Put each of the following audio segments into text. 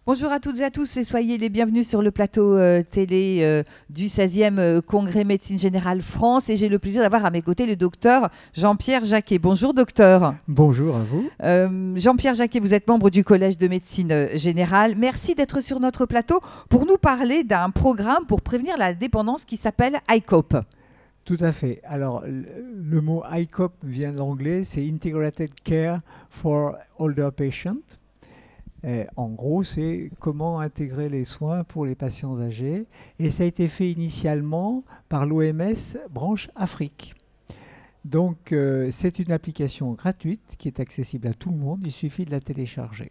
Bonjour à toutes et à tous et soyez les bienvenus sur le plateau télé du 16e Congrès Médecine Générale France. Et j'ai le plaisir d'avoir à mes côtés le docteur Jean-Pierre Jacquet. Bonjour docteur. Bonjour à vous. Jean-Pierre Jacquet, vous êtes membre du Collège de médecine générale. Merci d'être sur notre plateau pour nous parler d'un programme pour prévenir la dépendance qui s'appelle ICOP. Tout à fait. Alors, le mot ICOP vient de l'anglais, c'est Integrated Care for Older Patients. En gros, c'est comment intégrer les soins pour les patients âgés. Et ça a été fait initialement par l'OMS branche Afrique. Donc, c'est une application gratuite qui est accessible à tout le monde. Il suffit de la télécharger.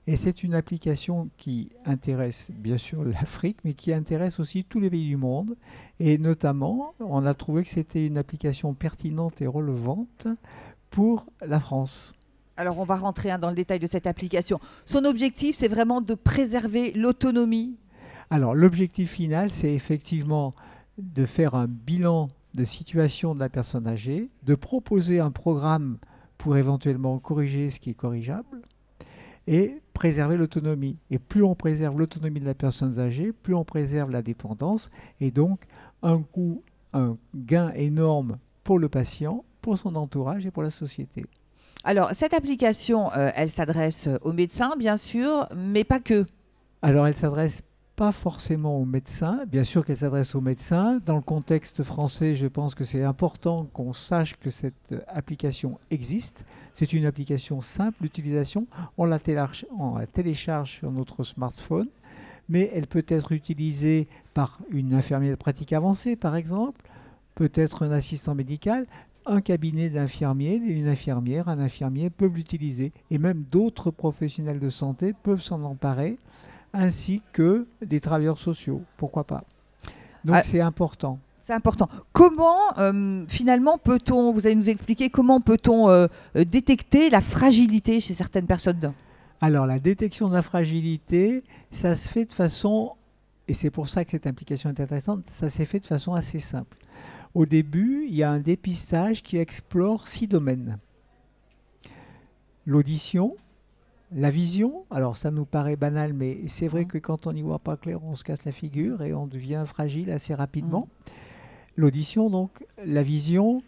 Et c'est une application qui intéresse bien sûr l'Afrique, mais qui intéresse aussi tous les pays du monde. Et notamment, on a trouvé que c'était une application pertinente et relevante pour la France. Alors, on va rentrer dans le détail de cette application. Son objectif, c'est vraiment de préserver l'autonomie. Alors, l'objectif final, c'est effectivement de faire un bilan de situation de la personne âgée, de proposer un programme pour éventuellement corriger ce qui est corrigeable et préserver l'autonomie. Et plus on préserve l'autonomie de la personne âgée, plus on préserve la dépendance et donc un gain énorme pour le patient, pour son entourage et pour la société. Alors, cette application, elle s'adresse aux médecins, bien sûr, mais pas que. Alors, elle s'adresse pas forcément aux médecins. Bien sûr qu'elle s'adresse aux médecins. Dans le contexte français, je pense que c'est important qu'on sache que cette application existe. C'est une application simple d'utilisation. On la télécharge sur notre smartphone, mais elle peut être utilisée par une infirmière de pratique avancée, par exemple, peut-être un assistant médical. Un cabinet d'infirmiers, une infirmière, un infirmier peuvent l'utiliser. Et même d'autres professionnels de santé peuvent s'en emparer, ainsi que des travailleurs sociaux. Pourquoi pas? Donc c'est important. C'est important. Comment, finalement, peut-on, vous allez nous expliquer, comment peut-on détecter la fragilité chez certaines personnes? Alors la détection de la fragilité, ça se fait de façon, et c'est pour ça que cette application est intéressante, ça s'est fait de façon assez simple. Au début, il y a un dépistage qui explore 6 domaines. L'audition, la vision, alors ça nous paraît banal, mais c'est vrai que quand on n'y voit pas clair, on se casse la figure et on devient fragile assez rapidement. L'audition, donc, la vision,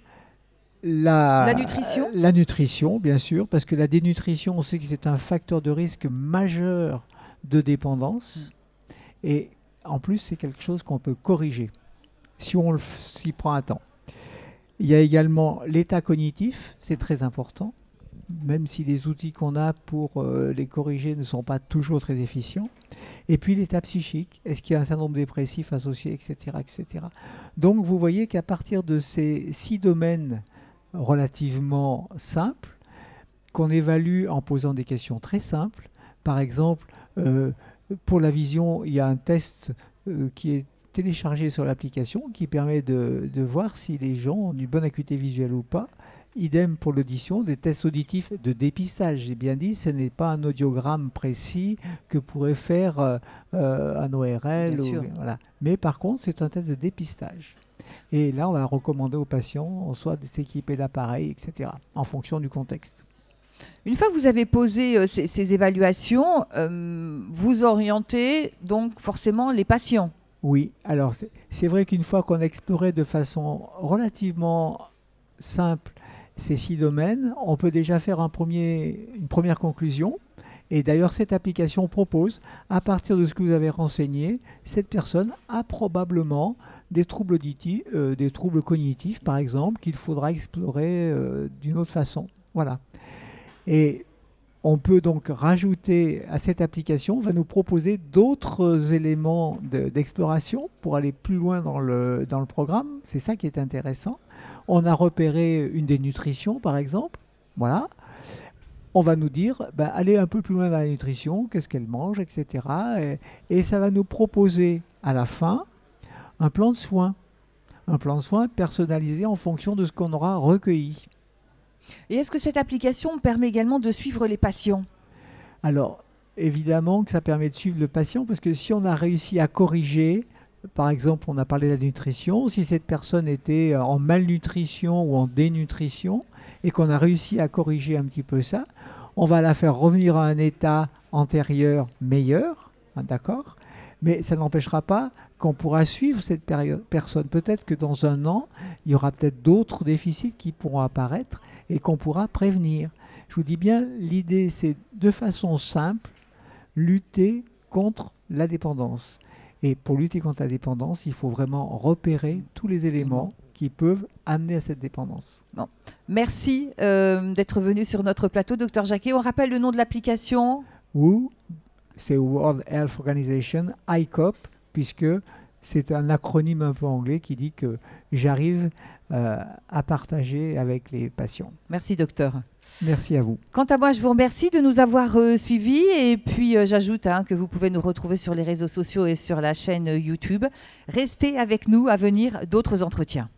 la nutrition. La nutrition, bien sûr, parce que la dénutrition, on sait que c'est un facteur de risque majeur de dépendance. Et en plus, c'est quelque chose qu'on peut corriger si on s'y prend à temps. Il y a également l'état cognitif, c'est très important, même si les outils qu'on a pour les corriger ne sont pas toujours très efficients. Et puis l'état psychique, est-ce qu'il y a un syndrome dépressif associé, etc., etc. Donc vous voyez qu'à partir de ces 6 domaines relativement simples, qu'on évalue en posant des questions très simples, par exemple, pour la vision, il y a un test qui est téléchargé sur l'application qui permet de voir si les gens ont une bonne acuité visuelle ou pas. Idem pour l'audition, des tests auditifs de dépistage. J'ai bien dit, ce n'est pas un audiogramme précis que pourrait faire un ORL. Voilà. Mais par contre, c'est un test de dépistage. Et là, on va recommander aux patients soit de s'équiper d'appareils, etc., en fonction du contexte. Une fois que vous avez posé ces évaluations, vous orientez donc forcément les patients. Oui, alors c'est vrai qu'une fois qu'on a exploré de façon relativement simple ces 6 domaines, on peut déjà faire une première conclusion. Et d'ailleurs, cette application propose, à partir de ce que vous avez renseigné, cette personne a probablement des troubles auditifs, des troubles cognitifs, par exemple, qu'il faudra explorer d'une autre façon. Voilà. Et on peut donc rajouter à cette application, va nous proposer d'autres éléments d'exploration pour aller plus loin dans le programme. C'est ça qui est intéressant. On a repéré une dénutrition, par exemple. Voilà. On va nous dire, allez un peu plus loin dans la nutrition, qu'est-ce qu'elle mange, etc. Et ça va nous proposer à la fin un plan de soins. Un plan de soins personnalisé en fonction de ce qu'on aura recueilli. Et est-ce que cette application permet également de suivre les patients? Alors, évidemment que ça permet de suivre le patient, parce que si on a réussi à corriger, par exemple, on a parlé de la nutrition, si cette personne était en malnutrition ou en dénutrition, et qu'on a réussi à corriger un petit peu ça, on va la faire revenir à un état antérieur meilleur, hein, d'accord? Mais ça n'empêchera pas qu'on pourra suivre cette personne. Peut-être que dans un an, il y aura peut-être d'autres déficits qui pourront apparaître et qu'on pourra prévenir. Je vous dis bien, l'idée, c'est de façon simple, lutter contre la dépendance. Et pour lutter contre la dépendance, il faut vraiment repérer tous les éléments qui peuvent amener à cette dépendance. Bon. Merci d'être venu sur notre plateau, Dr Jacquet. On rappelle le nom de l'application WHO, c'est World Health Organization, ICOP, puisque c'est un acronyme un peu anglais qui dit que j'arrive à partager avec les patients. Merci, docteur. Merci à vous. Quant à moi, je vous remercie de nous avoir suivis et puis j'ajoute que vous pouvez nous retrouver sur les réseaux sociaux et sur la chaîne YouTube. Restez avec nous, à venir d'autres entretiens.